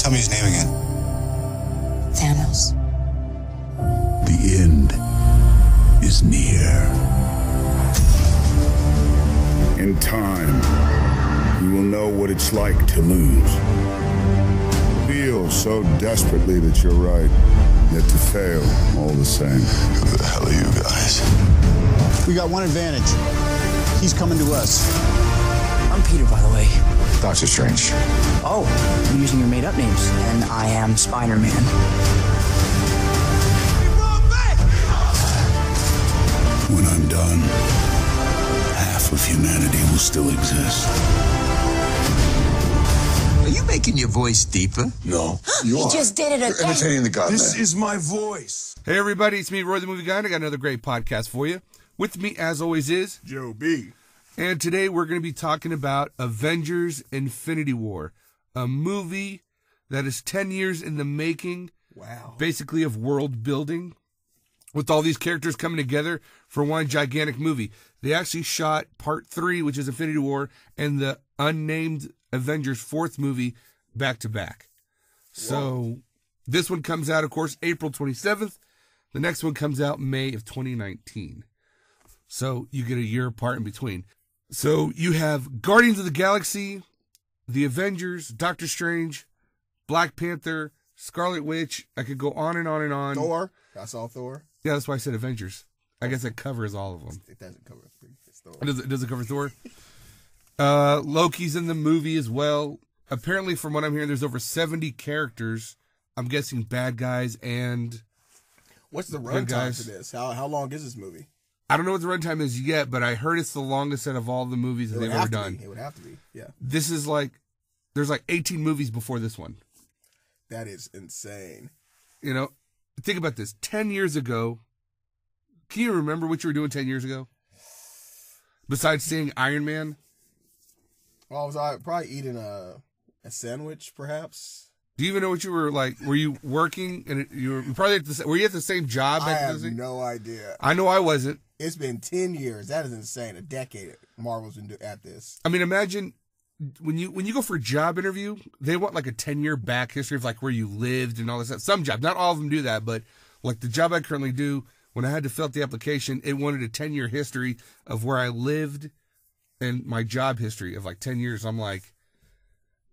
Tell me his name again. Thanos. The end is near. In time, you will know what it's like to lose. Feel so desperately that you're right, yet to fail all the same. Who the hell are you guys? We got one advantage. He's coming to us. I'm Peter, by the way. Doctor Strange. Oh, I'm using your made-up names, and I am Spider-Man. When I'm done, half of humanity will still exist. Are you making your voice deeper? No. You just did it again. You're imitating the god. This is my voice. Hey everybody, it's me, Roy the Movie Guy, and I got another great podcast for you. With me, as always, is Joe B. And today we're going to be talking about Avengers Infinity War, a movie that is 10 years in the making, Wow. basically of world building, with all these characters coming together for one gigantic movie. They actually shot part 3, which is Infinity War, and the unnamed Avengers 4th movie back to back. So this one comes out, of course, April 27th. The next one comes out May of 2019. So you get a year apart in between. So you have Guardians of the Galaxy, the Avengers, Doctor Strange, Black Panther, Scarlet Witch. I could go on and on and on. Thor. I saw Thor. Yeah, that's why I said Avengers. I guess that covers all of them. It doesn't cover Thor. Does it cover Thor? Loki's in the movie as well. Apparently, from what I'm hearing, there's over 70 characters. I'm guessing bad guys and What's the good runtime guys. for this? How long is this movie? I don't know what the runtime is yet, but I heard it's the longest out of all the movies that they've ever done. It would have to be. Yeah. This is like, there's like 18 movies before this one. That is insane. You know, think about this. 10 years ago, can you remember what you were doing 10 years ago? Besides seeing Iron Man? Well, I was probably eating a sandwich, perhaps. Do you even know what you were like? Were you working and you were probably were you at the same job? I have no idea. I know I wasn't. It's been 10 years. That is insane. A decade Marvel's been at this. I mean, imagine when you go for a job interview, they want like a 10-year back history of like where you lived and all this stuff. Some jobs, not all of them do that, but like the job I currently do, when I had to fill out the application, it wanted a 10-year history of where I lived and my job history of like 10 years. I'm like,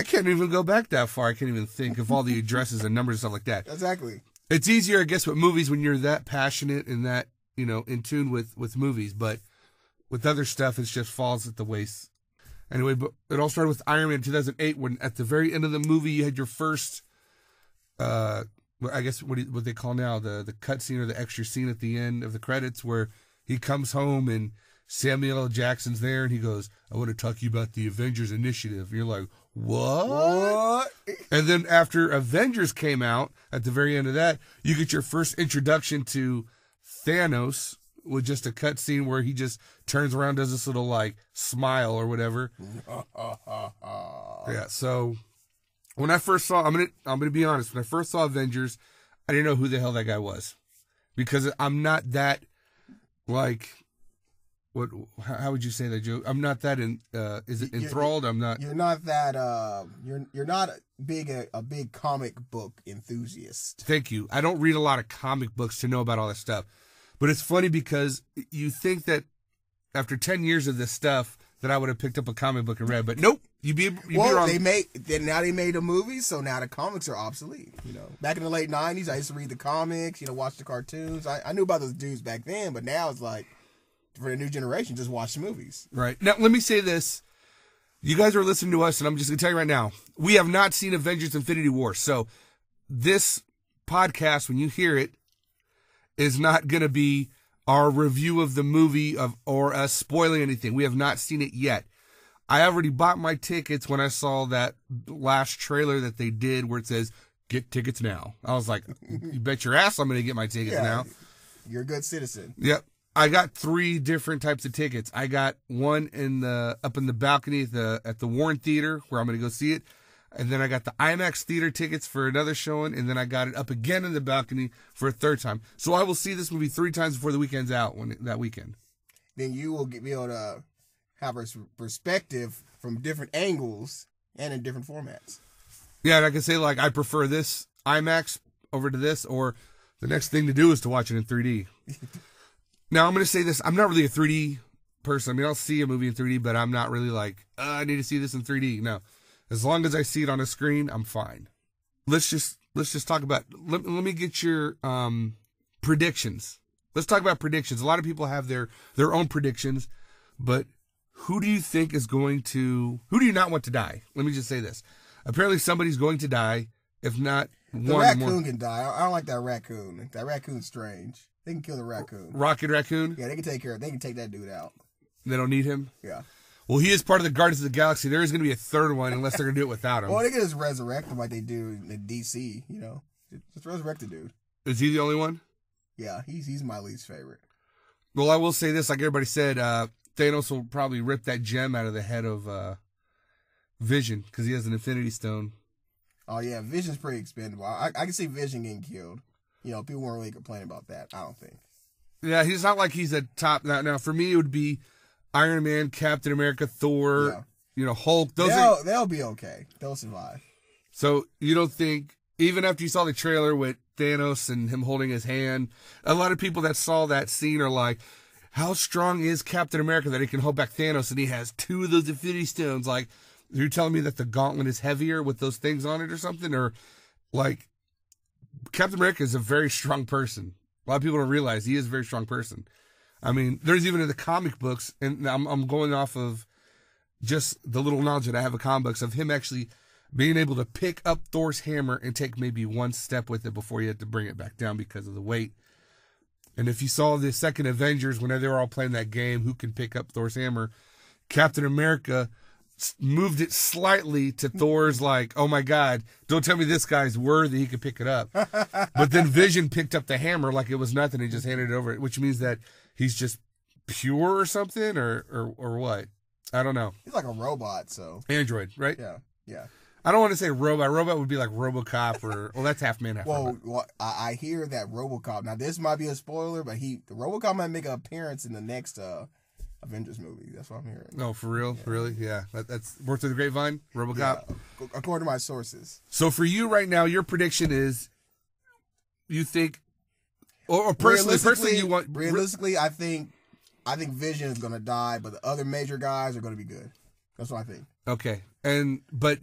I can't even go back that far. I can't even think of all the addresses and numbers and stuff like that. Exactly. It's easier, I guess, with movies when you're that passionate and that, you know, in tune with movies. But with other stuff, it just falls at the waist. Anyway, but it all started with Iron Man 2008 when at the very end of the movie you had your first, I guess what they call now the cut scene or the extra scene at the end of the credits where he comes home and Samuel L. Jackson's there and he goes, I want to talk to you about the Avengers Initiative. And you're like, what? And then after Avengers came out, at the very end of that, you get your first introduction to Thanos with just a cut scene where he just turns around, does this little like smile or whatever. Yeah. So when I first saw, I'm gonna be honest. When I first saw Avengers, I didn't know who the hell that guy was because I'm not that like. What? How would you say that, Joe? I'm not that is it enthralled? I'm not. You're not that. You're not a big comic book enthusiast. Thank you. I don't read a lot of comic books to know about all this stuff, but it's funny because you think that after 10 years of this stuff that I would have picked up a comic book and read, but nope. You'd be wrong. They made a movie, so now the comics are obsolete. You know, back in the late '90s, I used to read the comics. You know, watch the cartoons. I knew about those dudes back then, but now it's like. For the new generation, just watch the movies. Right. Now, let me say this. You guys are listening to us, and I'm just going to tell you right now, we have not seen Avengers Infinity War. So this podcast, when you hear it, is not going to be our review of the movie or us spoiling anything. We have not seen it yet. I already bought my tickets when I saw that last trailer that they did where it says, get tickets now. I was like, you bet your ass I'm going to get my tickets now. You're a good citizen. Yep. I got 3 different types of tickets. I got one up in the balcony at the Warren Theater where I'm going to go see it. And then I got the IMAX theater tickets for another showing. And then I got it up again in the balcony for a 3rd time. So I will see this movie 3 times before the weekend's out that weekend. Then you will be able to have a perspective from different angles and in different formats. Yeah, and I can say, like, I prefer this IMAX over to this, or the next thing to do is to watch it in 3D. Now, I'm going to say this. I'm not really a 3D person. I mean, I'll see a movie in 3D, but I'm not really like, I need to see this in 3D. No. As long as I see it on a screen, I'm fine. Let's just talk about, let me get your predictions. Let's talk about predictions. A lot of people have their own predictions, but who do you think is going to, who do you not want to die? Let me just say this. Apparently somebody's going to die, if not the one raccoon more. can die. I don't like that raccoon. That raccoon's strange. They can kill the raccoon. Rocket Raccoon? Yeah, they can take care of. They can take that dude out. They don't need him? Yeah. Well, he is part of the Guardians of the Galaxy. There is going to be a third one unless they're going to do it without him. Well, they can just resurrect him like they do in DC, you know. Just resurrect the dude. Is he the only one? Yeah, he's my least favorite. Well, I will say this, like everybody said, Thanos will probably rip that gem out of the head of Vision because he has an Infinity Stone. Oh, yeah, Vision's pretty expendable. I can see Vision getting killed. You know, people weren't really complaining about that, I don't think. Yeah, he's not like he's a top. Now, for me, it would be Iron Man, Captain America, Thor, you know, Hulk. They'll be okay. They'll survive. So you don't think, even after you saw the trailer with Thanos and him holding his hand, a lot of people that saw that scene are like, how strong is Captain America that he can hold back Thanos and he has 2 of those Infinity Stones? Like, you're telling me that the gauntlet is heavier with those things on it or something? Or, like, Captain America is a very strong person. A lot of people don't realize he is a very strong person. I mean, there's even in the comic books, and I'm going off of just the little knowledge that I have of comic books, of him actually being able to pick up Thor's hammer and take maybe one step with it before he had to bring it back down because of the weight. And if you saw the second Avengers, whenever they were all playing that game, who can pick up Thor's hammer, Captain America moved it slightly to Thor's like, oh my God, don't tell me this guy's worthy, he could pick it up. But then Vision picked up the hammer like it was nothing and just handed it over, which means that he's just pure or something, or what? I don't know. He's like a robot, so. Android, right? Yeah. I I don't want to say robot. Robot would be like RoboCop, or well, that's half man, half robot. Well, I hear that RoboCop. Now this might be a spoiler, but the RoboCop might make an appearance in the next Avengers movie. That's what I'm hearing. No, for real, really, yeah. That's worth of the grapevine. RoboCop, yeah, according to my sources. So for you right now, your prediction is, you think, or personally, you want realistically, I think Vision is gonna die, but the other major guys are gonna be good. That's what I think. Okay, but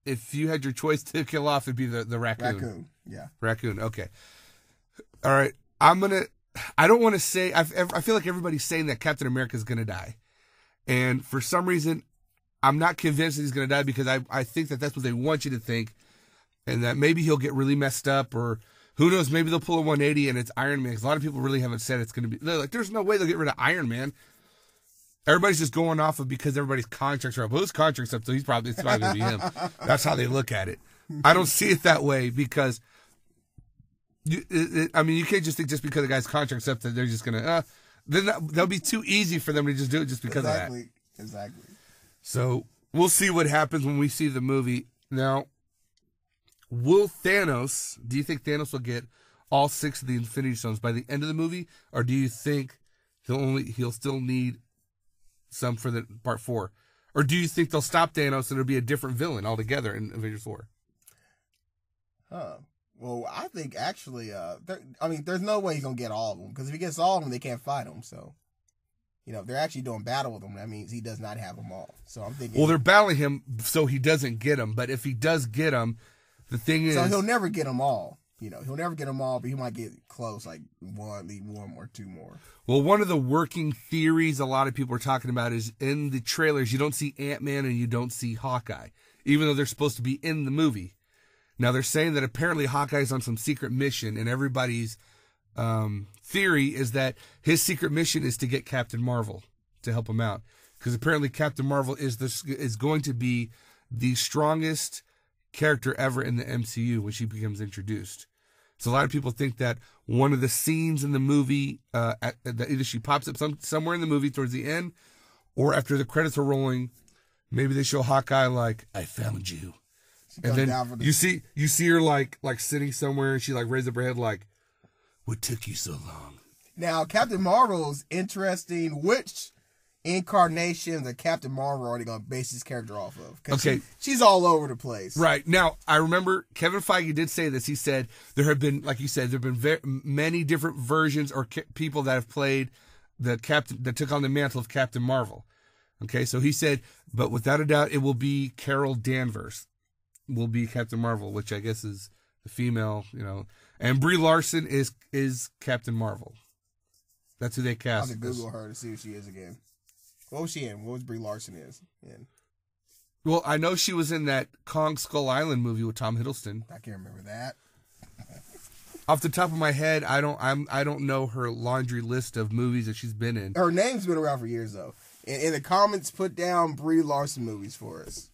if you had your choice to kill off, it'd be the raccoon. Raccoon, yeah. Raccoon. Okay. All right. I don't want to say. I feel like everybody's saying that Captain America is gonna die, and for some reason, I'm not convinced that he's gonna die because I think that that's what they want you to think, and that maybe he'll get really messed up, or who knows, maybe they'll pull a 180 and it's Iron Man. Because a lot of people really haven't said it's gonna be. They're like, there's no way they'll get rid of Iron Man. Everybody's just going off of because everybody's contracts are up. Well, his contract's up, so it's probably going to be him. That's how they look at it. I don't see it that way because, you can't just think just because the guy's contract's up that they're just going to, then that'll be too easy for them to just do it just because of that. Exactly. So we'll see what happens when we see the movie. Now, do you think Thanos will get all 6 of the Infinity Stones by the end of the movie? Or do you think he'll still need some for the part 4, or do you think they'll stop Thanos and it'll be a different villain altogether in Avengers 4? Well, I think actually, there's no way he's gonna get all of them, because if he gets all of them, they can't fight him. So, if they're actually doing battle with him, that means he does not have them all. So I'm thinking. Well, they're battling him so he doesn't get them, but if he does get them, the thing is, so he'll never get them all. He'll never get them all, but he might get close, like leave 1 or 2 more. Well, one of the working theories a lot of people are talking about is in the trailers, you don't see Ant-Man and you don't see Hawkeye, even though they're supposed to be in the movie. Now, they're saying that apparently Hawkeye's on some secret mission, and everybody's theory is that his secret mission is to get Captain Marvel to help him out. Because apparently Captain Marvel is going to be the strongest character ever in the MCU when she becomes introduced. So a lot of people think that one of the scenes in the movie, that either she pops up somewhere in the movie towards the end, or after the credits are rolling, maybe they show Hawkeye like, "I found you," and then you see her like sitting somewhere, and she like raises up her head like, "What took you so long?" Now Captain Marvel's interesting, which incarnations that Captain Marvel are already going to base his character off of. 'Cause Okay. she's all over the place. Right. Now, I remember Kevin Feige did say this. He said there have been, like you said, there have been many different versions or people that have played the captain that took on the mantle of Captain Marvel. Okay, so he said, but without a doubt, it will be Carol Danvers will be Captain Marvel, which I guess is the female, and Brie Larson is Captain Marvel. That's who they I'll cast. have to Google her to see who she is again. What was she in? What was Brie Larson in? Well, I know she was in that Kong Skull Island movie with Tom Hiddleston. I can't remember that. Off the top of my head, I don't know her laundry list of movies that she's been in. Her name's been around for years though. In the comments, put down Brie Larson movies for us.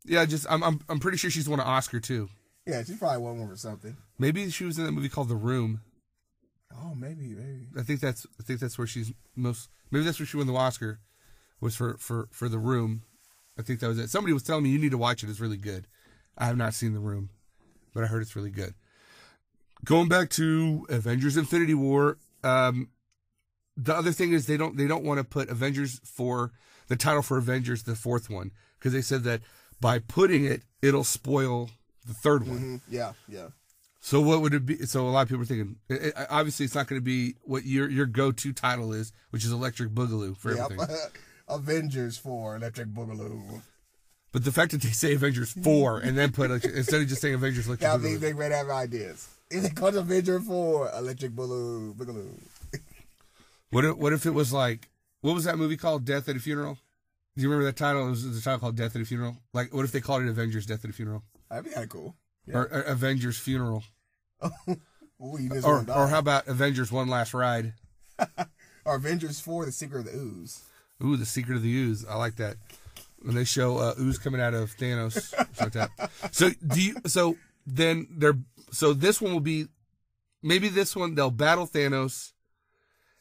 Yeah, I'm pretty sure she's won an Oscar too. Yeah, she probably won one for something. Maybe she was in that movie called The Room. Oh, maybe. I think that's where she's most. Maybe that's where she won the Oscar, was for The Room. I think that was it. Somebody was telling me you need to watch it. It's really good. I have not seen The Room, but I heard it's really good. Going back to Avengers: Infinity War, the other thing is they don't want to put Avengers for the title for Avengers, the fourth one, because they said that by putting it, it'll spoil the third one. Mm-hmm. Yeah. So what would it be? So a lot of people are thinking, obviously it's not going to be what your go-to title is, which is Electric Boogaloo for everything. Avengers 4, Electric Boogaloo. But the fact that they say Avengers 4 and then put instead of just saying Avengers Electric Now Boogaloo. they might have ideas. If it calls Avenger 4, Electric Boogaloo. What if it was like, what was that movie called? Death at a Funeral? Do you remember that title? It was a title called Death at a Funeral. Like, what if they called it Avengers Death at a Funeral? That'd be kind of cool. Yeah. Or Avengers Funeral. Ooh, you just Or how about Avengers One Last Ride? Or Avengers 4, The Secret of the Ooze. Ooh, The Secret of the Ooze. I like that. When they show ooze coming out of Thanos. Like that. So this one will be, maybe this one, they'll battle Thanos.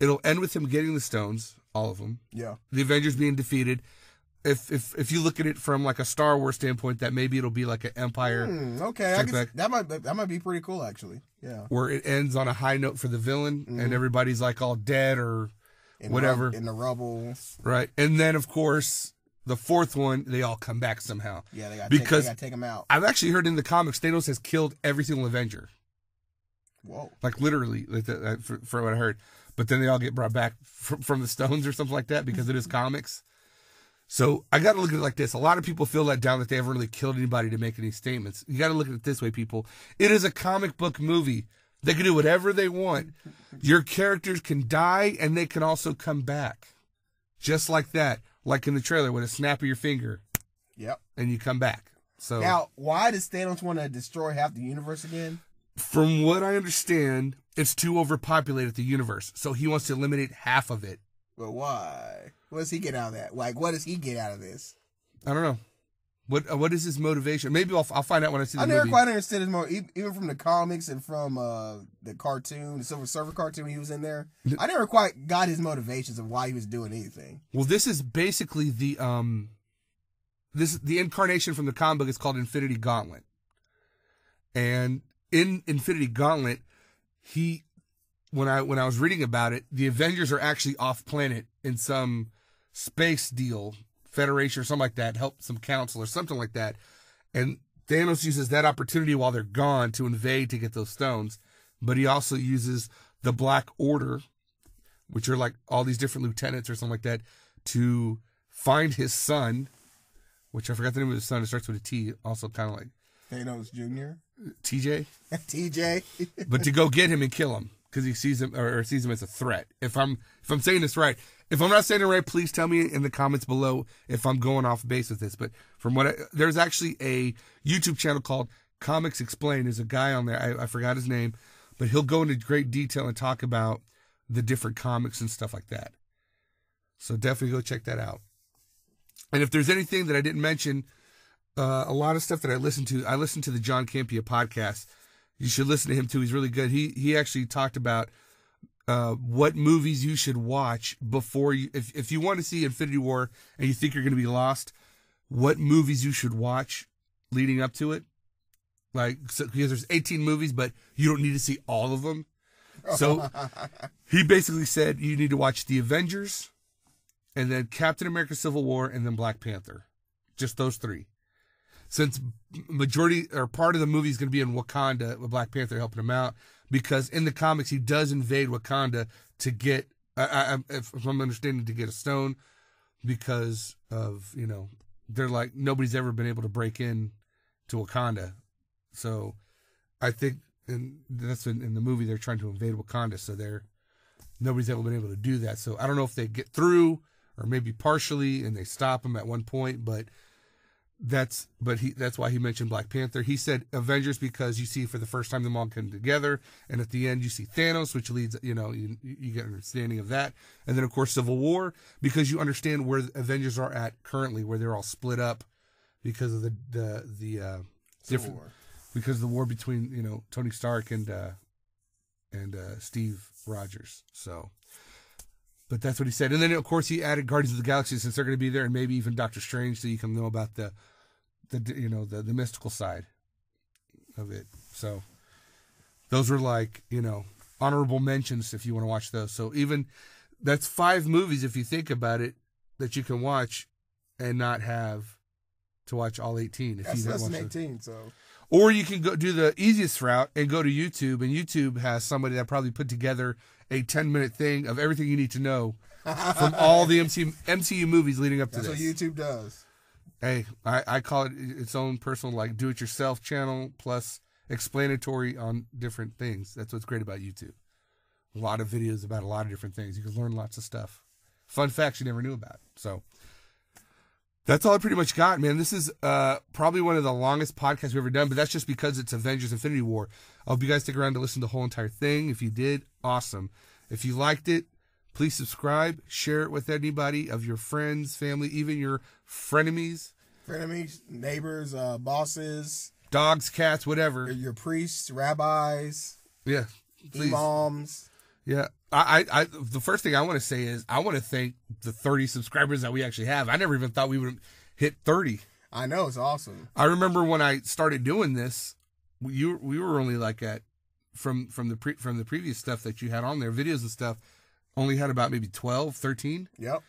It'll end with him getting the stones, all of them. Yeah. The Avengers being defeated. If you look at it from like a Star Wars standpoint, that maybe it'll be like an Empire. Okay, I guess that might be pretty cool actually. Yeah. Where it ends on a high note for the villain, and everybody's like all dead or whatever in the rubble. Right, and then of course the fourth one, they all come back somehow. Yeah, they gotta take them out. I've actually heard in the comics Thanos has killed every single Avenger. Whoa. Like literally, for what I heard. But then they all get brought back from the stones or something like that because it is comics. So I got to look at it like this. A lot of people feel let down that they haven't really killed anybody to make any statements. You got to look at it this way, people. It is a comic book movie. They can do whatever they want. Your characters can die and they can also come back. Just like that. Like in the trailer with a snap of your finger. Yep. And you come back. So now, why does Thanos want to destroy half the universe again? From what I understand, it's too overpopulated, the universe. So he wants to eliminate half of it. But why? What does he get out of that? Like, what does he get out of this? I don't know. What is his motivation? Maybe I'll find out when I see the movie. I never quite understood his motive, even from the comics and from the cartoon, the Silver Surfer cartoon he was in there. I never quite got his motivations of why he was doing anything. Well, this is basically the incarnation from the comic book is called Infinity Gauntlet. And in Infinity Gauntlet, when I was reading about it, the Avengers are actually off planet in some space deal, Federation or something like that, help some council or something like that. And Thanos uses that opportunity while they're gone to invade to get those stones. But he also uses the Black Order, which are like all these different lieutenants or something like that, to find his son, which I forgot the name of his son. It starts with a T, also kind of like Thanos Jr. TJ. TJ. But to go get him and kill him because he sees him or sees him as a threat. If I'm saying this right, if I'm not saying it right, please tell me in the comments below if I'm going off base with this. But from what there's actually a YouTube channel called Comics Explained. There's a guy on there. I forgot his name, but he'll go into great detail and talk about the different comics and stuff like that. So definitely go check that out. And if there's anything that I didn't mention, a lot of stuff that I listen to the John Campea podcast. You should listen to him too. He's really good. He actually talked about what movies you should watch before you, if you want to see Infinity War and you think you're going to be lost, what movies you should watch leading up to it. Like, so, because there's 18 movies, but you don't need to see all of them. So he basically said you need to watch The Avengers, and then Captain America Civil War, and then Black Panther. Just those three. Since majority or part of the movie is going to be in Wakanda, with Black Panther helping him out, because in the comics he does invade Wakanda to get, if I'm understanding, to get a stone, because of, you know, they're like, nobody's ever been able to break in to Wakanda. So I think, and that's in the movie, they're trying to invade Wakanda, so nobody's ever been able to do that. So I don't know if they get through or maybe partially and they stop him at one point, but that's why he mentioned Black Panther. He said Avengers because you see for the first time them all come together, and at the end you see Thanos, which leads, you know, you get an understanding of that. And then of course Civil War, because you understand where the Avengers are at currently, where they're all split up because of the different war. Because of the war between, you know, Tony Stark and Steve Rogers. So, but that's what he said. And then of course he added Guardians of the Galaxy, since they're going to be there, and maybe even Doctor Strange, so you can know about the you know, the mystical side of it. So those were, like, you know, honorable mentions if you want to watch those. So even that's 5 movies, if you think about it, that you can watch and not have to watch all 18. If That's you less than watch 18, so. Or you can go do the easiest route and go to YouTube, and YouTube has somebody that probably put together a 10-minute thing of everything you need to know from all the MCU movies leading up to this. That's what YouTube does. Hey, I call it its own personal, like, do-it-yourself channel plus explanatory on different things. That's what's great about YouTube. A lot of videos about a lot of different things. You can learn lots of stuff. Fun facts you never knew about. So that's all I pretty much got, man. This is probably one of the longest podcasts we've ever done, but that's just because it's Avengers Infinity War. I hope you guys stick around to listen to the whole entire thing. If you did, awesome. If you liked it, please subscribe, share it with anybody of your friends, family, even your frenemies. Frenemies, neighbors, bosses. Dogs, cats, whatever. Your priests, rabbis. Yeah. Please. Imams. Yeah. I the first thing I want to say is I want to thank the 30 subscribers that we actually have. I never even thought we would hit 30. I know, it's awesome. I remember when I started doing this, we were only like at from the previous stuff that you had on there, videos and stuff, only had about maybe 12, 13. Yep.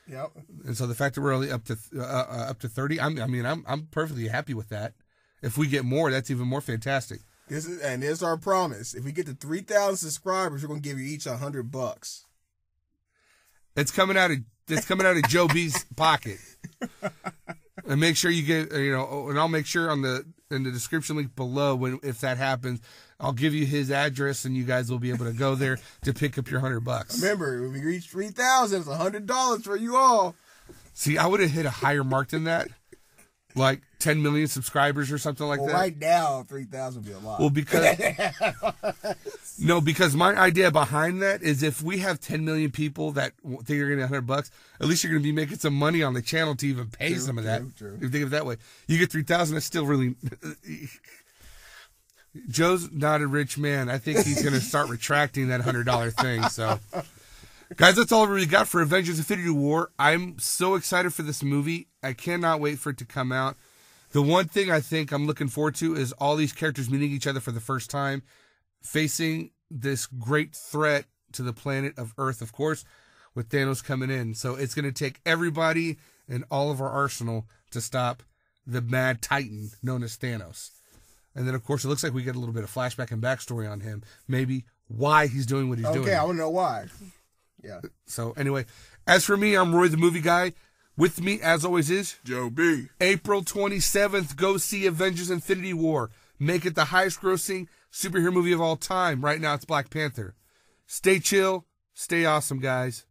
And so the fact that we're only up to 30, I'm perfectly happy with that. If we get more, that's even more fantastic. This is our promise. If we get to 3,000 subscribers, we're gonna give you each $100. It's coming out of Joe B's pocket. And make sure you get, you know, and I'll make sure in the description link below, if that happens, I'll give you his address and you guys will be able to go there to pick up your $100. Remember, when we reach 3,000, it's $100 for you all. See, I would have hit a higher mark than that. Like 10 million subscribers or something like that. Right now, 3,000 would be a lot. Well, because my idea behind that is if we have 10 million people that think you're going to get $100, at least you're going to be making some money on the channel to even pay some of that. True. If you think of it that way. You get 3,000, that's still really... Joe's not a rich man. I think he's going to start retracting that $100 thing, so... Guys, that's all we really got for Avengers Infinity War. I'm so excited for this movie. I cannot wait for it to come out. The one thing I think I'm looking forward to is all these characters meeting each other for the first time, facing this great threat to the planet of Earth, of course, with Thanos coming in. So it's going to take everybody and all of our arsenal to stop the mad titan known as Thanos. And then, of course, it looks like we get a little bit of flashback and backstory on him. Maybe why he's doing what he's doing. Okay, I want to know why. Yeah. So anyway, as for me, I'm Roy the Movie Guy. With me, as always, is Joe B. April 27th. Go see Avengers Infinity War. Make it the highest grossing superhero movie of all time. Right now, it's Black Panther. Stay chill. Stay awesome, guys.